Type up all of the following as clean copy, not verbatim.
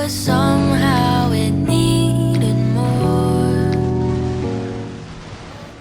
but somehow it needed more.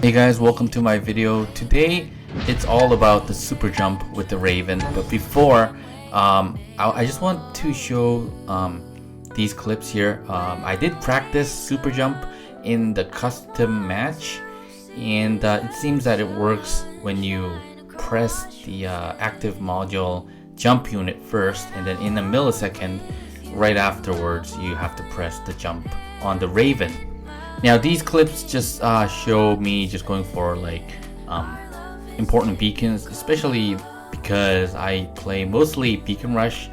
Hey guys, welcome to my video. Today it's all about the super jump with the Raven, but before I just want to show these clips here. I did practice super jump in the custom match, and it seems that it works when you press the active module jump unit first, and then in a millisecond right afterwards you have to press the jump on the Raven. Now these clips just show me just going for like important beacons, especially because I play mostly beacon rush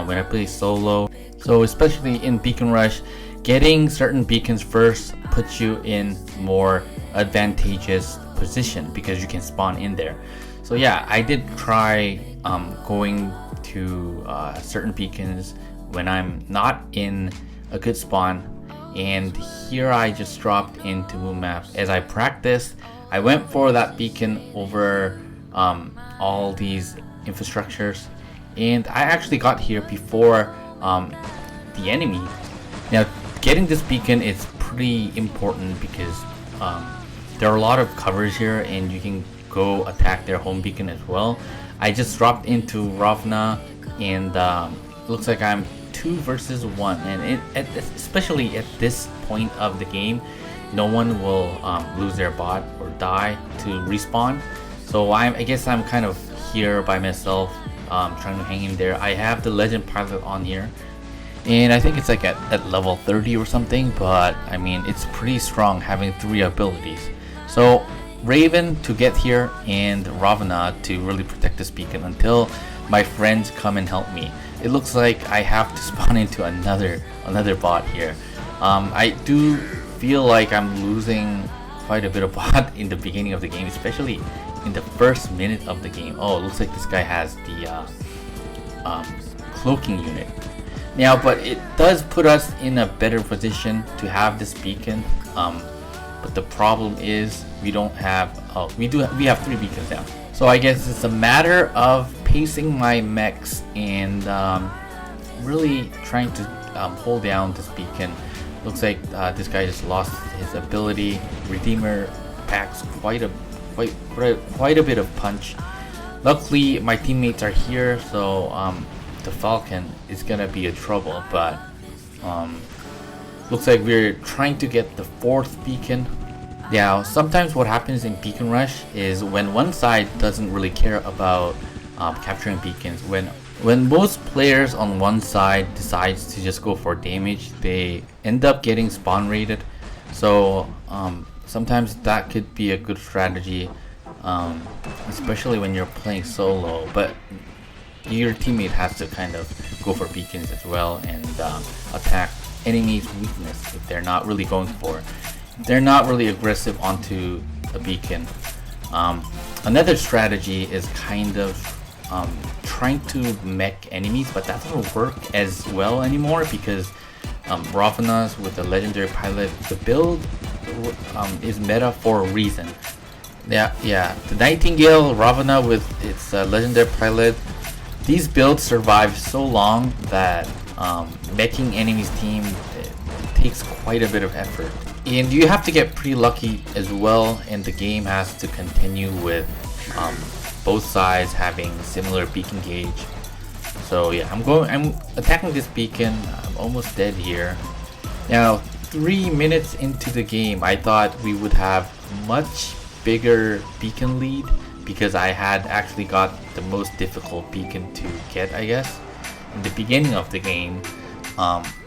when I play solo. So especially in beacon rush, getting certain beacons first puts you in more advantageous position because you can spawn in there. So yeah, I did try going to certain beacons when I'm not in a good spawn, and here I just dropped into moon map. As I practiced, I went for that beacon over all these infrastructures, and I actually got here before the enemy. Now getting this beacon is pretty important because there are a lot of covers here and you can go attack their home beacon as well. I just dropped into Ravna, and looks like I'm 2 versus 1, and especially at this point of the game, no one will lose their bot or die to respawn. So I guess I'm kind of here by myself, trying to hang in there. I have the legend pilot on here, and I think it's like at level 30 or something, but I mean it's pretty strong having 3 abilities. So Raven to get here and Ravana to really protect this beacon until my friends come and help me. It looks like I have to spawn into another bot here. I do feel like I'm losing quite a bit of bot in the beginning of the game, especially in the first minute of the game. Oh, it looks like this guy has the cloaking unit. Now, but it does put us in a better position to have this beacon. But the problem is we don't have. We have 3 beacons now. So I guess it's a matter of pacing my mechs and really trying to hold down this beacon. Looks like this guy just lost his ability. Redeemer packs quite a bit of punch. Luckily, my teammates are here, so the Falcon is gonna be a trouble. But looks like we're trying to get the 4th beacon. Now, sometimes what happens in Beacon Rush is when one side doesn't really care about capturing beacons, when most players on one side decides to just go for damage, they end up getting spawn raided. So sometimes that could be a good strategy, especially when you're playing solo, but your teammate has to kind of go for beacons as well and attack enemy's weakness if they're not really going for it. They're not really aggressive onto a beacon. Another strategy is kind of trying to mech enemies, but that doesn't work as well anymore because Ravana's with the legendary pilot, the build is meta for a reason. Yeah, the Nightingale, Ravana with its legendary pilot, these builds survive so long that meching enemies team it takes quite a bit of effort. And you have to get pretty lucky as well, and the game has to continue with both sides having similar beacon gauge. So yeah, I'm attacking this beacon. I'm almost dead here. Now 3 minutes into the game, I thought we would have much bigger beacon lead because I had actually got the most difficult beacon to get, I guess, in the beginning of the game.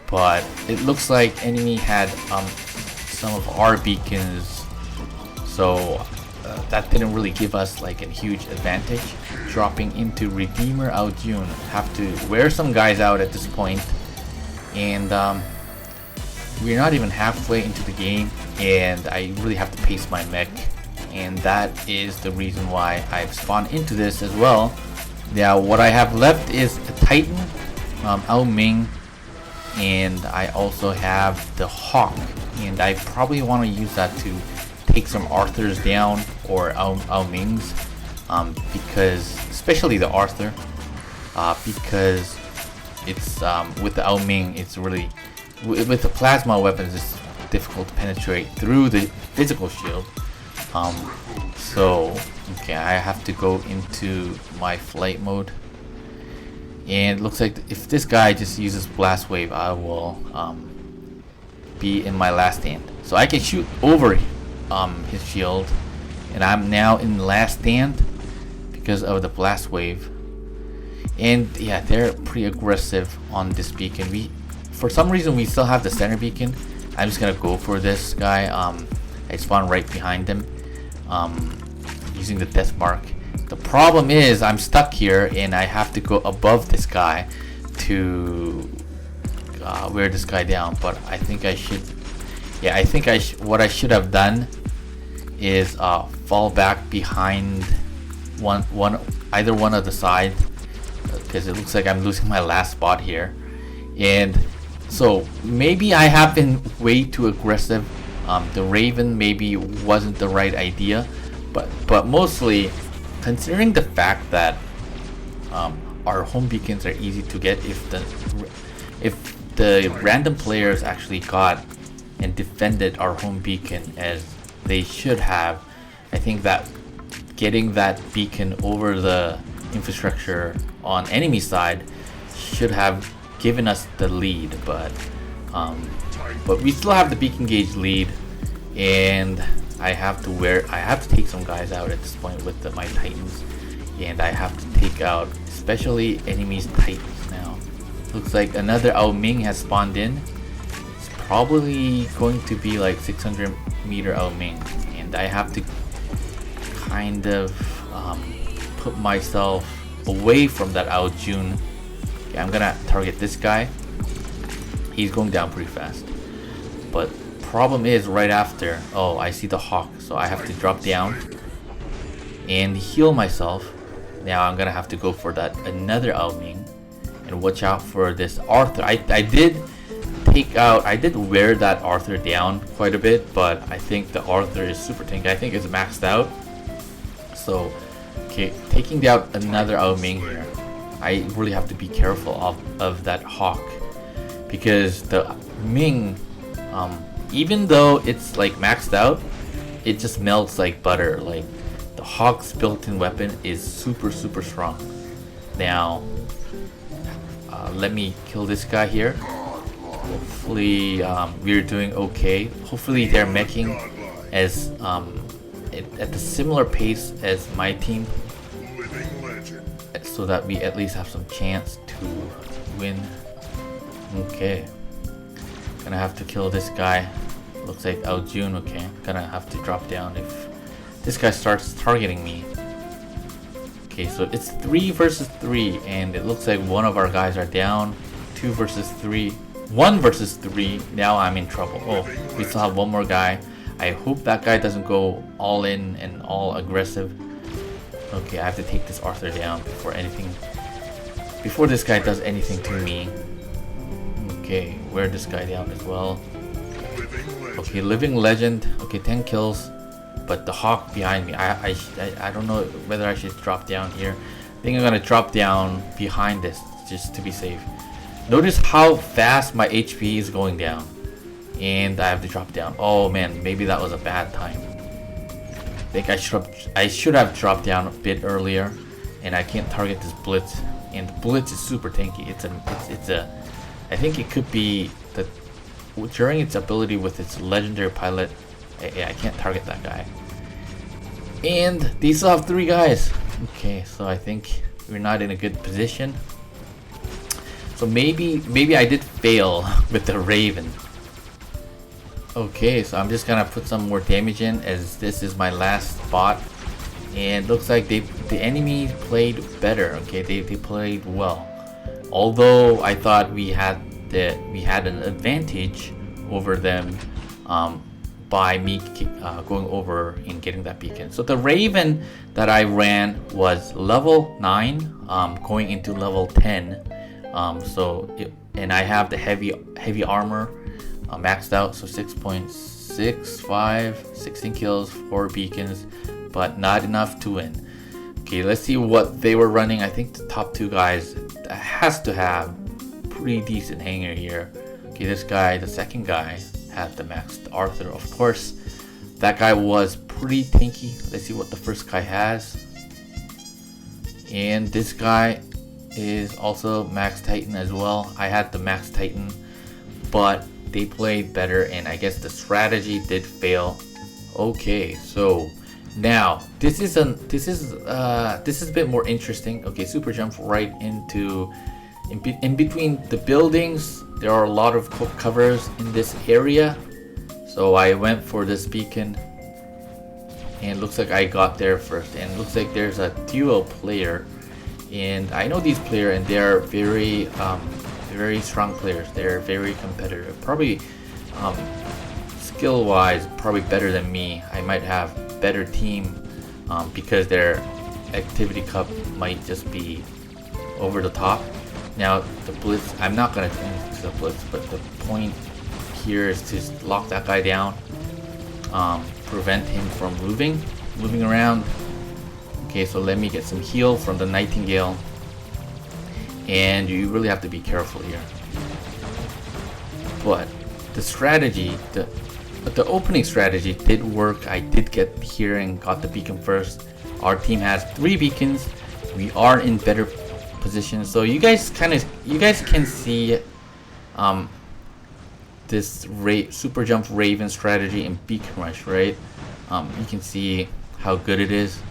But it looks like enemy had some of our beacons, so that didn't really give us like a huge advantage. Dropping into Redeemer Aljun, have to wear some guys out at this point, and we're not even halfway into the game, and I really have to pace my mech, and that is the reason why I've spawned into this as well. Now what I have left is a Titan, Ao Ming, and I also have the Hawk, and I probably want to use that to take some Arthurs down or Ao Mings, because especially the Arthur, because it's with the Ao Ming, it's really with the plasma weapons, it's difficult to penetrate through the physical shield. So okay, I have to go into my flight mode, and it looks like if this guy just uses blast wave, I will be in my last stand. So I can shoot over his shield, and I'm now in last stand because of the blast wave. And yeah, they're pretty aggressive on this beacon. For some reason, we still have the center beacon. I'm just gonna go for this guy. I spawn right behind him, using the death mark. The problem is I'm stuck here, and I have to go above this guy to wear this guy down. But I think I should. Yeah, I think what I should have done is fall back behind either one of the side, because it looks like I'm losing my last spot here. And so maybe I have been way too aggressive. The Raven maybe wasn't the right idea, but mostly considering the fact that our home beacons are easy to get, if the random players actually got and defended our home beacon as they should have, I think that getting that beacon over the infrastructure on enemy side should have given us the lead. But we still have the beacon gauge lead, and I have to take some guys out at this point with my Titans, and I have to take out especially enemies Titans now. Looks like another Ao Ming has spawned in. It's probably going to be like 600 meter Ao Ming, and I have to kind of put myself away from that Ao Jun. Okay, I'm gonna target this guy. He's going down pretty fast, but problem is right after, oh, I see the Hawk, so I have to drop down and heal myself. Now I'm gonna have to go for that another Ao Ming, and watch out for this Arthur. I did wear that Arthur down quite a bit, but I think the Arthur is super tanky. I think it's maxed out. So okay, taking down another Ao Ming here, I really have to be careful of that Hawk, because the Ming, even though it's like maxed out, it just melts like butter. Like the Hawk's built-in weapon is super strong. Now let me kill this guy here. Hopefully we're doing okay. Hopefully they're making as at the similar pace as my team, so that we at least have some chance to win. Okay, gonna have to kill this guy. Looks like Ao Jun. Okay, gonna have to drop down if this guy starts targeting me. Okay, so it's 3 versus 3, and it looks like one of our guys are down. 2 versus 3, 1 versus 3. Now I'm in trouble. Oh, we still have one more guy. I hope that guy doesn't go all in and all aggressive. Okay, I have to take this Arthur down before this guy does anything to me. Okay, wear this guy down as well. Okay, Living Legend. Okay, 10 kills, but the Hawk behind me. I don't know whether I should drop down here. I think I'm gonna drop down behind this just to be safe. Notice how fast my HP is going down, and I have to drop down. Oh man, maybe that was a bad time. I think I should have dropped down a bit earlier, and I can't target this Blitz. And the Blitz is super tanky. I think it could be that during its ability with its legendary pilot. I can't target that guy. And they still have 3 guys. Okay, so I think we're not in a good position. So maybe I did fail with the Raven. Okay, so I'm just gonna put some more damage in, as this is my last spot. And looks like the enemy played better. Okay, they played well. Although I thought we had an advantage over them by me going over and getting that beacon. So the Raven that I ran was level 9, going into level 10. And I have the heavy armor maxed out, so 6.65, 16 kills, 4 beacons, but not enough to win. Okay, let's see what they were running. I think the top 2 guys has to have pretty decent hanger here. Okay, this guy, the second guy, had the maxed Arthur. Of course, that guy was pretty tanky. Let's see what the first guy has. And this guy is also max Titan as well. I had the max Titan, but they played better, and I guess the strategy did fail. Okay, so now this is a bit more interesting. Okay, super jump right into in between the buildings. There are a lot of covers in this area, so I went for this beacon, and looks like I got there first. And looks like there's a duo player, and I know these players, and they are very strong players. They're very competitive. Probably skill wise, probably better than me. I might have better team because their activity cup might just be over the top. Now the blitz, I'm not gonna into the blitz, but the point here is to lock that guy down, prevent him from moving around. Okay, so let me get some heal from the Nightingale, and you really have to be careful here. But the strategy, the opening strategy did work. I did get here and got the beacon first. Our team has 3 beacons. We are in better position, so you guys can see this super jump Raven strategy in beacon rush, right? You can see how good it is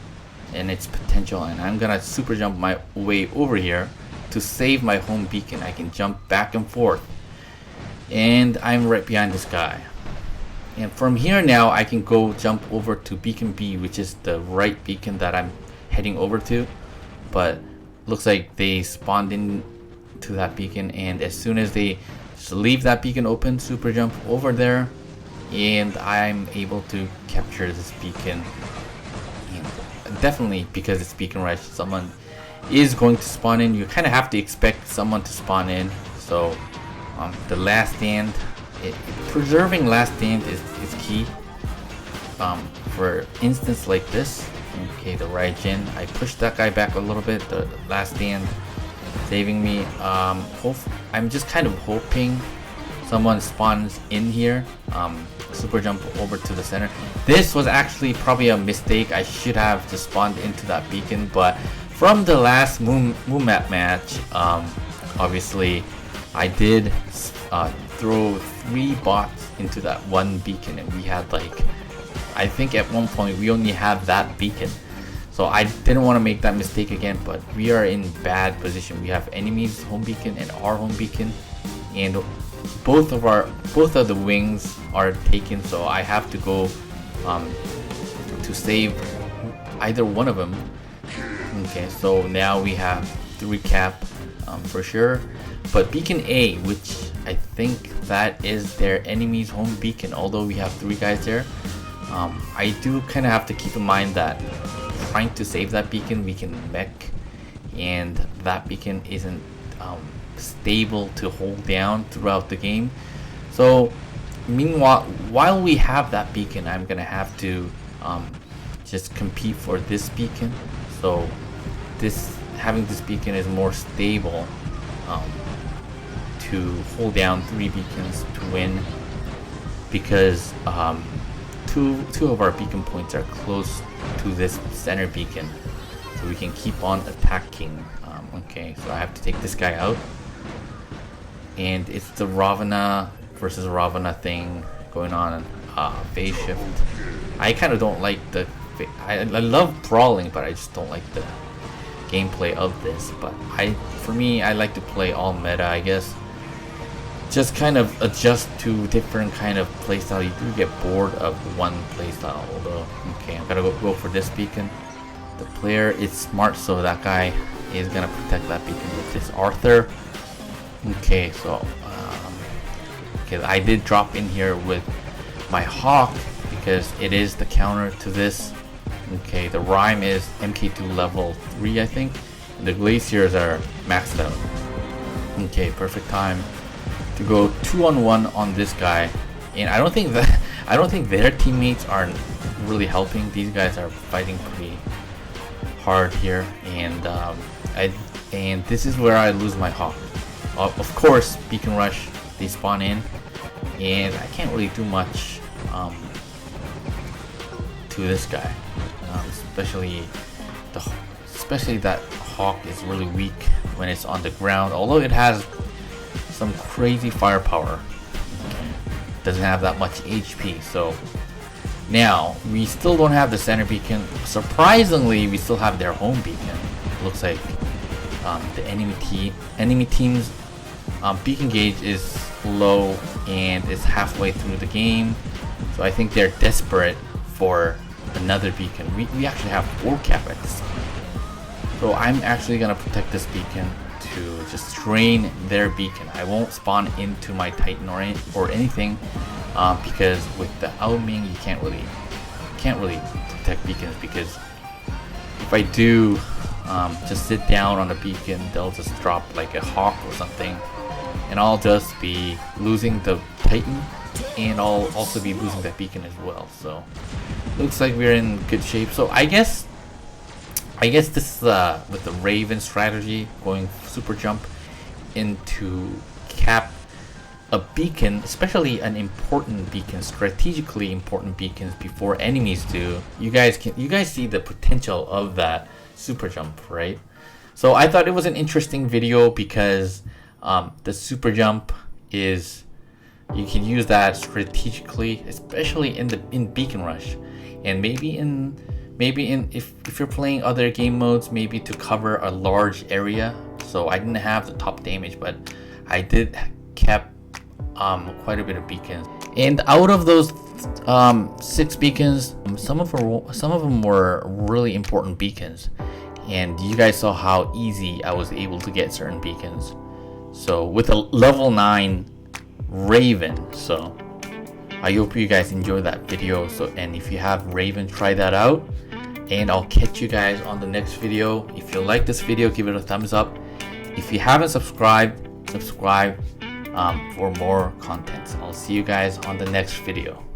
and its potential, and I'm gonna super jump my way over here to save my home beacon. I can jump back and forth, and I'm right behind this guy. And from here now I can go jump over to beacon B, which is the right beacon that I'm heading over to. But looks like they spawned in to that beacon, and as soon as they just leave that beacon open, super jump over there, and I'm able to capture this beacon. And definitely because it's beacon rush, someone is going to spawn in. You kind of have to expect someone to spawn in. So the last stand, preserving last stand is key for instance like this. Okay, the Raijin, I pushed that guy back a little bit. The last stand saving me. I'm just kind of hoping someone spawns in here. Super jump over to the center. This was actually probably a mistake. I should have just spawned into that beacon, but from the last moon map match, obviously I did throw 3 bots into that one beacon, and we had like, I think at one point we only had that beacon. So I didn't want to make that mistake again, but we are in bad position. We have enemies home beacon and our home beacon, and both of the wings are taken, so I have to go to save either one of them. Okay, so now we have 3 cap for sure, but beacon A, which I think that is their enemy's home beacon, although we have 3 guys there. I do kind of have to keep in mind that trying to save that beacon, we can mech, and that beacon isn't stable to hold down throughout the game. So meanwhile, while we have that beacon, I'm gonna have to just compete for this beacon. So having this beacon is more stable to hold down 3 beacons to win, because two of our beacon points are close to this center beacon, so we can keep on attacking. Okay, so I have to take this guy out, and it's the Ravana versus Ravana thing going on. Phase shift. I kind of don't like the. I love brawling, but I just don't like the gameplay of this. But for me, I like to play all meta, I guess. Just kind of adjust to different kind of playstyle. You do get bored of one playstyle, although okay, I'm gonna go for this beacon. The player is smart, so that guy is gonna protect that beacon with this Arthur. Okay, so okay, I did drop in here with my Hawk because it is the counter to this. Okay, the Rhyme is MK2 level 3, I think. The Glaciers are maxed out. Okay, perfect time to go 2-on-1 on this guy, and I don't think their teammates are really helping. These guys are fighting pretty hard here, and and this is where I lose my Hawk. of course, Beacon Rush, they spawn in, and I can't really do much to this guy, especially that Hawk is really weak when it's on the ground. Although it has some crazy firepower, doesn't have that much HP. So now we still don't have the center beacon. Surprisingly, we still have their home beacon. Looks like the enemy team's beacon gauge is low and is halfway through the game, so I think they're desperate for another beacon. We actually have 4 cap at this point, so I'm actually gonna protect this beacon to just drain their beacon. I won't spawn into my Titan or anything, because with the Aoming you can't really protect beacons, because if I do just sit down on the beacon, they'll just drop like a Hawk or something, and I'll just be losing the Titan, and I'll also be losing that beacon as well. So looks like we're in good shape. So I guess this is with the Raven strategy, going super jump into cap a beacon, especially an important beacon, strategically important beacons before enemies do. You guys see the potential of that super jump, right? So I thought it was an interesting video because the super jump is, you can use that strategically, especially in Beacon Rush, and maybe if you're playing other game modes, maybe to cover a large area. So I didn't have the top damage, but I did kept quite a bit of beacons. And out of those 6 beacons, some of them were really important beacons, and you guys saw how easy I was able to get certain beacons. So with a level 9 Raven, so I hope you guys enjoyed that video. So, and if you have Raven, try that out, and I'll catch you guys on the next video. If you like this video, give it a thumbs up. If you haven't subscribed, subscribe for more content. I'll see you guys on the next video.